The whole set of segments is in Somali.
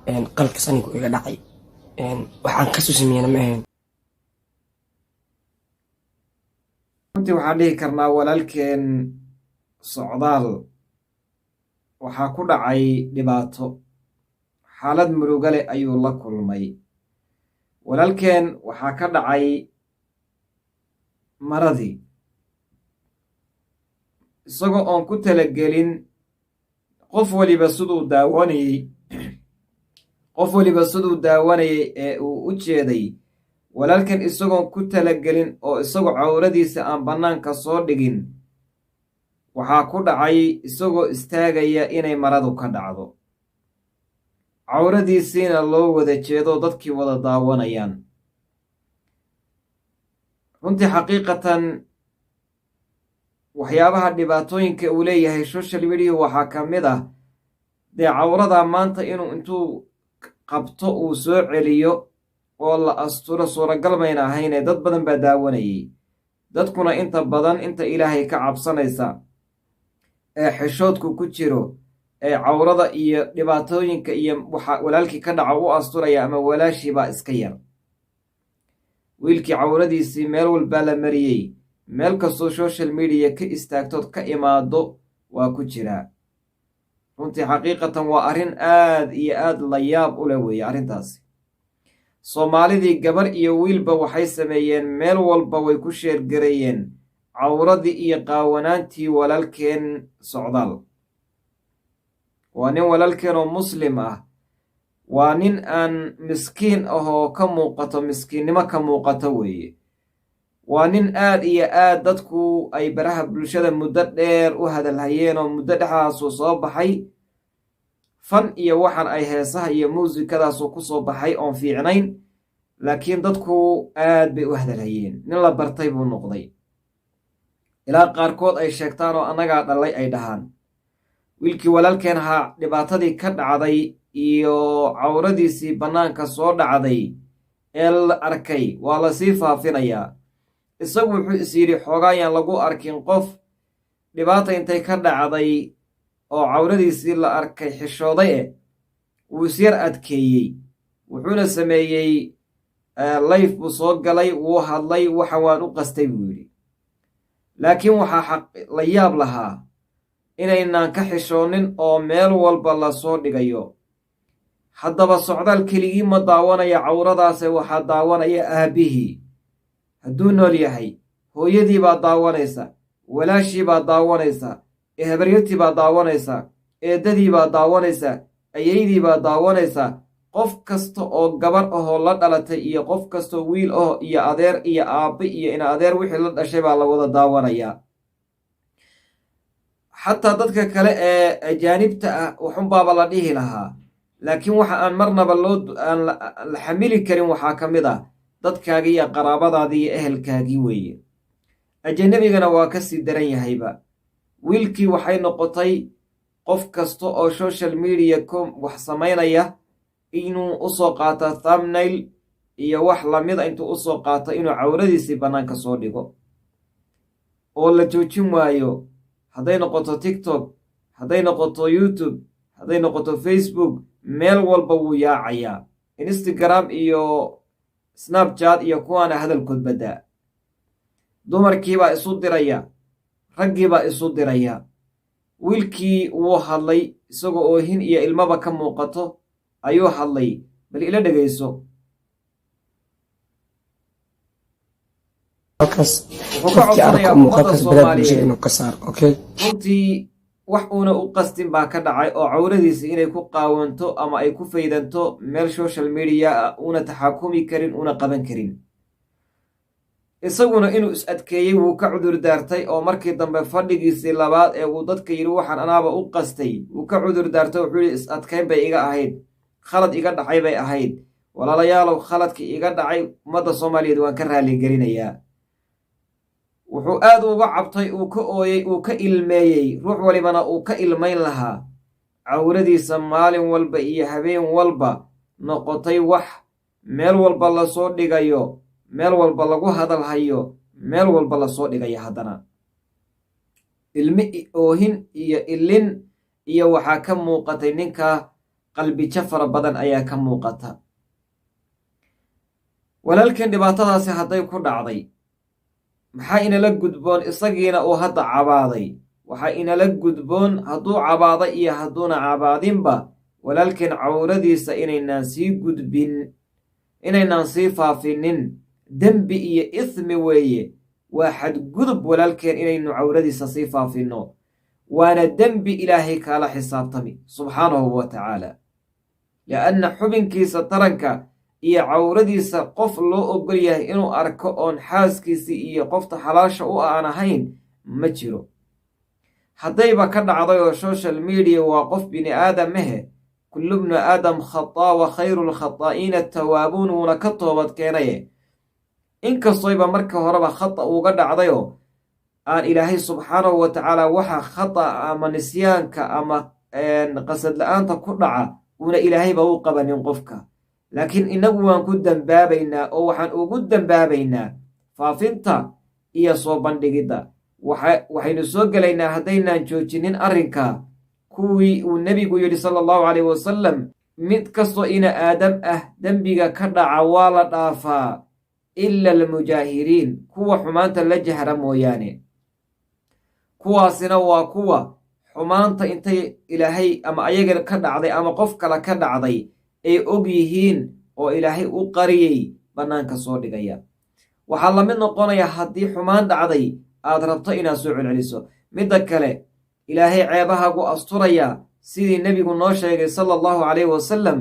qalka sanigu iga dhacay waxaan ka soo sameeyana ma ahayn. runtii waxaan dhihi karnaa walaalkeen socdaal waxaa ku dhacay dhibaato, xaalad muruga leh ayuu la kulmay. walaalkeen waxaa ka dhacay maradii, isagoo oon ku talagelin. qof waliba siduu daawanayay ee uu u jeeday walaalkan isagoon ku talagelin oo isagoo cawradiisa aan bannaanka soo dhigin, waxaa ku dhacay isagoo istaagaya inay maradu ka dhacdo, cawradiisiina loo wada jeedo dadkii wada daawanayaan. runtii xaqiiqatan waxyaabaha dhibaatooyinka uu leeyahay social media waxaa ka mid ah dee cawrada maanta inuu intuu qabto uu soo celiyo oo la asturo suuragal mayna ahaynee dad badan baa daawanayay. dadkuna inta badan inta ilaahay ka cabsanaysa ee xishoodku ku jiro ee cawrada iyo dhibaatooyinka iyo waxa walaalkii ka dhaca u asturaya ama walaashii baa iska yar. wiilkii cawradiisii meel walbaa la mariyey, meel kastoo social media ka istaagtood ka imaado waa ku jiraa. runtii xaqiiqatan waa arrin aad iyo aad la yaab u leh weeye arrintaasi. soomaalidii gabar iyo wiilba waxay sameeyeen, meel walba way ku sheergareeyeen cawradii iyo qaawanaantii walaalkeen socdaal. waa nin walaalkeen oo muslim ah, waa nin aan miskiin ahoo ka muuqato miskiinnimo ka muuqato weeye. waa nin aad iyo aad dadku ay baraha bulshada muddo dheer u hadalhayeen oo muddo dhexdaasuu soo baxay. fan iyo waxan ay heesaha iyo muusikadaasuu ku soo baxay oon fiicnayn, laakiin dadku aad bay u hadalhayeen. nin la bartay buu noqday, ilaa qaarkood ay sheegtaan oo annagaa dhallay ay dhahaan. wiilkii walaalkeen ahaa dhibaatadii ka dhacday iyo cawradiisii bannaanka soo dhacday ee la arkay waa lasii faafinayaa. isagu wuxuu is yidhi xoogaayaan lagu arkin qof dhibaata intay ka dhacday oo cawradiisii la arkay xishooday wuu isyar adkeeyey. wuxuuna sameeyey layf buu soo galay, wuu hadlay, waxa waan u qastay buu yidhi. laakiin waxaa la yaab lahaa inaynaan ka xishoonin oo meel walba la soo dhigayo. haddaba socdaal keligii ma daawanaya cawradaase waxaa daawanaya aabbihii. hadduu nool yahay hooyadii baa daawanaysa, walaashii baa daawanaysa, habaryartii baa daawanaysa, eeddadii baa daawanaysa, ayaydii baa daawanaysa. qof kasta oo gabar ahoo la dhalatay iyo qof kastoo wiil aho iyo adeer iyo aabbe iyo ina adeer wixii la dhashay baa la wada daawanayaa. xataa dadka kale ee ajaanibta ah waxunbaaba la dhihi lahaa, laakiin waxa aan marnaba aan la xamili karin waxaa ka mid ah dadkaagii iyo qaraabadaadii iyo ehelkaagii weeye. ajanabigana waa ka sii daran yahayba. wiilkii waxay noqotay qof kasta oo social media wax samaynaya inuu u soo qaato thumbnail iyo wax lamida intuu u soo qaato inuu cawradiisii bannaanka soo dhigo oo la joojin waayo. hadday noqoto tiktok, hadday noqoto youtube, hadday noqoto facebook, meel walba wuu yaacayaa. instagram iyo snapchat iyo kuwaana hadalkood baddaa. dumarkiibaa isu diraya, raggiibaa isu diraya. wiilkii wuu hadlay isagoo oohin iyo ilmaba ka muuqato ayuu hadlay. bal ila dhegayso. wuxuu ka codsanayaa ummadda soomaaliyeed runtii wax uuna u qastin baa ka dhacay oo cawradiisa inay ku qaawanto ama ay ku faydanto meel social media una taxakumi karin una qaban karin. isaguna inuu is adkeeyey wuu ka cudur daartay oo markii dambe fadhigiisii labaad ee uu dadka yidhi waxaan anaaba u qastay wuu ka cudur daartay. wuxuu yidhi is adkayn bay iga ahayd, khalad iga dhacay bay ahayd. walaalayaalow khaladkii iga dhacay ummadda soomaaliyeed waan ka raaligelinayaa. wuxuu aad uga cabtay, uu ka ooyey, uu ka ilmeeyey. ruux walibana uu ka ilmayn lahaa. cawradiisa maalin walba iyo habeen walba noqotay wax meel walba lasoo dhigayo, meel walba lagu hadalhayo, meel walba lasoo dhigayo. haddana ilmi oohin iyo ilin iyo waxaa ka muuqatay ninka qalbijo fara badan ayaa ka muuqata. walaalkeen dhibaatadaasi hadday ku dhacday, maxaa inala gudboon? isagiina uu hadda cabaaday. waxaa inala gudboon hadduu cabaado iyo hadduuna cabaadinba walaalkeen cawradiisa inaynaan sii gudbin, inaynaan sii faafinin. dembi iyo ismi weeye, waa xadgudub walaalkeen inaynu cawradiisa sii faafinno, waana dembi ilaahay kaala xisaabtami subxaanahu wa tacaala. li'anna xubinkiisa taranka iyo cawradiisa qof loo ogol yahay inuu arko oon xaaskiisii iyo qofta xalaasha u aan ahayn ma jiro. haddayba ka dhacday oo social media waa qof bini aadamahe, kullu bnu aadam khataa wa khayru lkhataa'iina tawaabuun, wuuna ka toobad keenaye. inkastoyba marka horeba khata uuga dhacdayoo aan ilaahay subxaanahu wa tacaala waxa khata ama nisyaanka ama qasad la-aanta ku dhaca uuna ilaahayba u qabanin qofka, laakiin innagu waan ku dembaabaynaa oo waxaan ugu dembaabaynaa faafinta iyo soo bandhigidda. waxaynu soo gelaynaa haddaynaan joojinin arrinka kuwii uu nebigu yidhi sala allahu calayh wasalam, mid kastoo ina aadam ah dembiga ka dhaca waa la dhaafaa ila almujaahiriin, kuwa xumaanta la jahra mooyaane. kuwaasina waa kuwa xumaanta intay ilaahay ama ayaga ka dhacday ama qof kale ka dhacday ay og yihiin oo ilaahay u qariyey bannaanka soo dhigaya. waxaa la mid noqonaya haddii xumaan dhacday aad rabto inaad soo celceliso. midda kale ilaahay ceebahagu asturaya sidii nebigu noo sheegay sala allahu calayhi wasalam.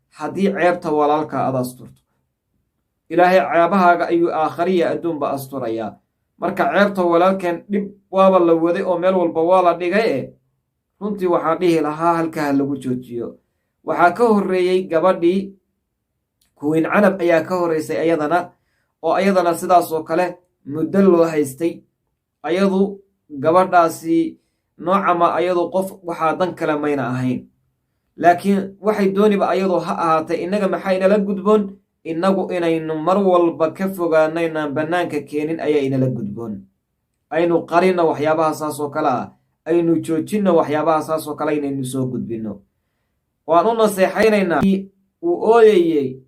haddii ceebta walaalka aad asturto, ilaahay ceebahaaga ayuu aakhariya adduunba asturayaa. marka ceebta walaalkeen dhib waaba la waday oo meel walba waa la dhigay runtii waxaan dhihi lahaa halkaa lagu joojiyo. waxaa ka horreeyey gabadhii kuwiin canab ayaa ka horraysay ayadana, oo ayadana sidaasoo kale muddo loo haystay. ayadu gabadhaasi noocama ayadu qof waxaa dan kale mayna ahayn, laakiin waxay dooniba ayadu ha ahaatay. innaga maxaa inala gudboon? innagu inaynu mar walba ka fogaano inaan bannaanka keenin ayaa inala gudboon. aynu qarinno waxyaabaha saasoo kale ah, aynu joojinno waxyaabaha saasoo kale inaynu soo gudbinno. waan u naseexaynaynaa uu ooyayey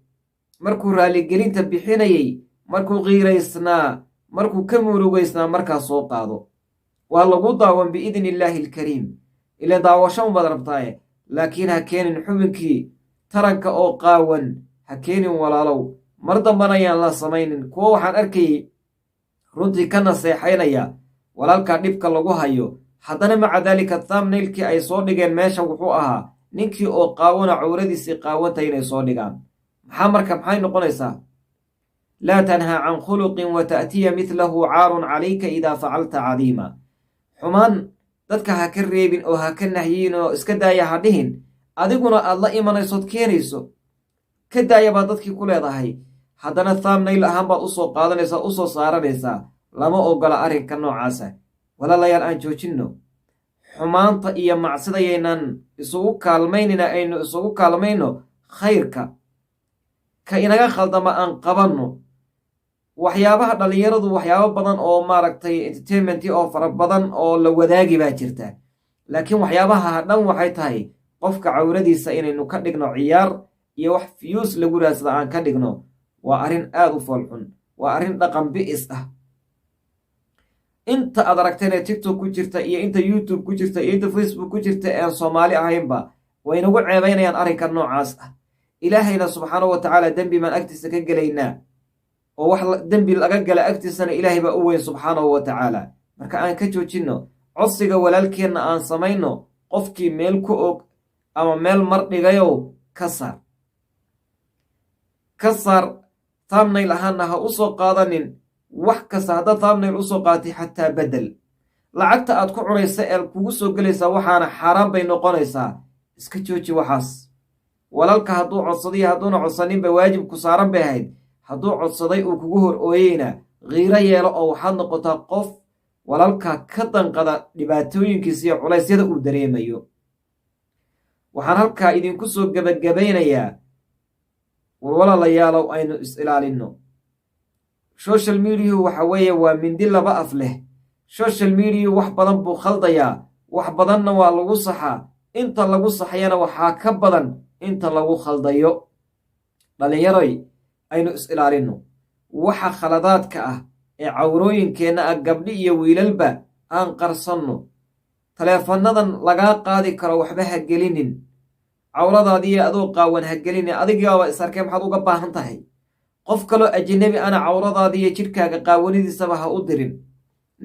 markuu raaligelinta bixinayey, markuu qiiraysnaa, markuu ka murugaysnaa, markaa soo qaado. waa lagu daawan biidni illaahi alkariim, ila daawasho unbaad rabtaaye, laakiin ha keenin xubinkii taranka oo qaawan, ha keenin walaalow. mar dambana ayaan la samaynin. kuwo waxaan arkayey runtii ka naseexaynaya walaalkaa dhibka lagu hayo, haddana maca daalika thumbnailkii ay soo dhigeen meesha wuxuu ahaa ninkii oo qaawona cawradiisii qaawanta inay soo dhigaan. maxay noqonaysaa? laa tanhaa can khuluqin wa ta'tiya midlahu caarun calayka idaa facalta cadiima. xumaan dadka ha ka reebin oo ha ka nahyiin oo iska daaya ha dhihin, adiguna aad la imanaysood keenayso. ka daaya baad dadkii ku leedahay, haddana thumbnail ahaan baad usoo qaadanaysaa, usoo saaranaysaa. lama ogola arrinka noocaasa. walaalayaal aan joojinno xumaanta iyo macsidayaynaan isugu kaalmaynina, aynu isugu kaalmayno khayrka. ka inaga khaldama aan qabanno. waxyaabaha dhallinyaradu waxyaabo badan oo maaragtay entertainmentii oo fara badan oo la wadaagi baa jirta, laakiin waxyaabaha dhan waxay tahay qofka cawradiisa inaynu ka dhigno ciyaar iyo wax fiyuus lagu raadsada aan ka dhigno. waa arrin aad u foolxun, waa arrin dhaqan bi'is ah. inta aad aragteenee tiktok ku jirta iyo inta youtube ku jirta iyo inta facebook ku jirta ean soomaali ahaynba waynagu ceebaynayaan arrinka noocaas ah. ilaahayna subxaanahu wa tacaala dembi baan agtiisa ka gelaynaa, oo wax dembi laga gala agtiisana ilaahay baa u weyn subxaanahu wa tacaala. marka aan ka joojinno codsiga walaalkeenna aan samayno. qofkii meel ku og ama meel mar dhigayow ka saar thumbnail ahaana ha u soo qaadanin. wax kasta haddaad thumbnail usoo qaatay xataa bedel. lacagta aad ku cunaysa ee kugu soo gelaysaa waxaana xaaraan bay noqonaysaa. iska jooji waxaas. walaalka hadduu codsadayo hadduuna codsaninba waajib ku saaran bay ahayd. hadduu codsaday uu kugu hor ooyeyna qiiro yeelo oo waxaad noqotaa qof walaalka ka danqada dhibaatooyinkiisa iyo culaysyada uu dareemayo. waxaan halkaa idinku soo gebagabaynayaa walaalayaalow aynu is-ilaalinno. social mediahu waxa weeye waa mindi laba af leh. social mediahu wax badan buu khaldayaa, wax badanna waa lagu saxaa. inta lagu saxayana waxaa ka badan inta lagu khaldayo. dhallinyaroy aynu is-ilaalinno waxa khaladaadka ah ee cawrooyinkeenna ah, gabdhi iyo wiilalba aan qarsanno. taleefannadan lagaa qaadi karo waxba ha gelinin, cawradaadiiyo adoo qaawan ha gelinin. adigaaba is arkee maxaad uga baahan tahay? qof kaloo ajnabi ana cawradaadiiyo jidhkaaga qaawanidiisaba ha u dirin.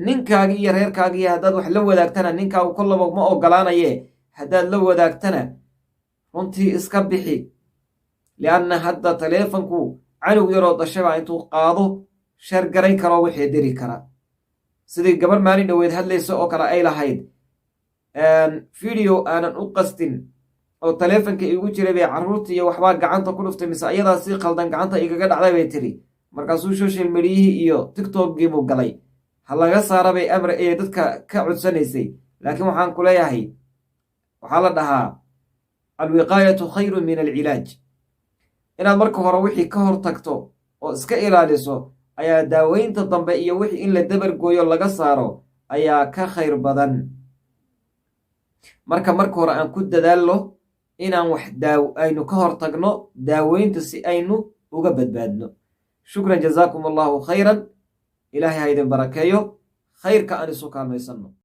ninkaagi iyo reerkaagiiyo haddaad wax la wadaagtana ninkaagu kollaba ma ogolaanaye, haddaad la wadaagtana runtii iska bixi. lianna hadda taleefanku canug yaroo dashaba intuu qaado shargaray karoo wixii diri kara. sidii gabar maalin dhoweed hadlaysa oo kale ay lahayd, video aanan u qastin oo taleefanka igu jiray bay carruurta iyo waxbaa gacanta ku dhuftay, mise ayadaa si khaldan gacanta igaga dhacday bay tiri. markaasuu social mediyihii iyo tiktokiibuu galay. ha laga saara bay amre ee dadka ka codsanaysay. laakiin waxaan ku leeyahay, waxaa la dhahaa alwiqaayatu khayrun min alcilaaj. inaad marka hore wixii ka hor tagto oo iska ilaaliso ayaa daaweynta dambe iyo wixii in la dabargooyo laga saaro ayaa ka khayr badan. marka hore aan ku dadaalno inaan aynu ka hor tagno daaweynta si aynu uga badbaadno. shukran, jazaakum allahu khayran. ilaahay ha idin barakeeyo. khayrka aan isu kaalmaysanno.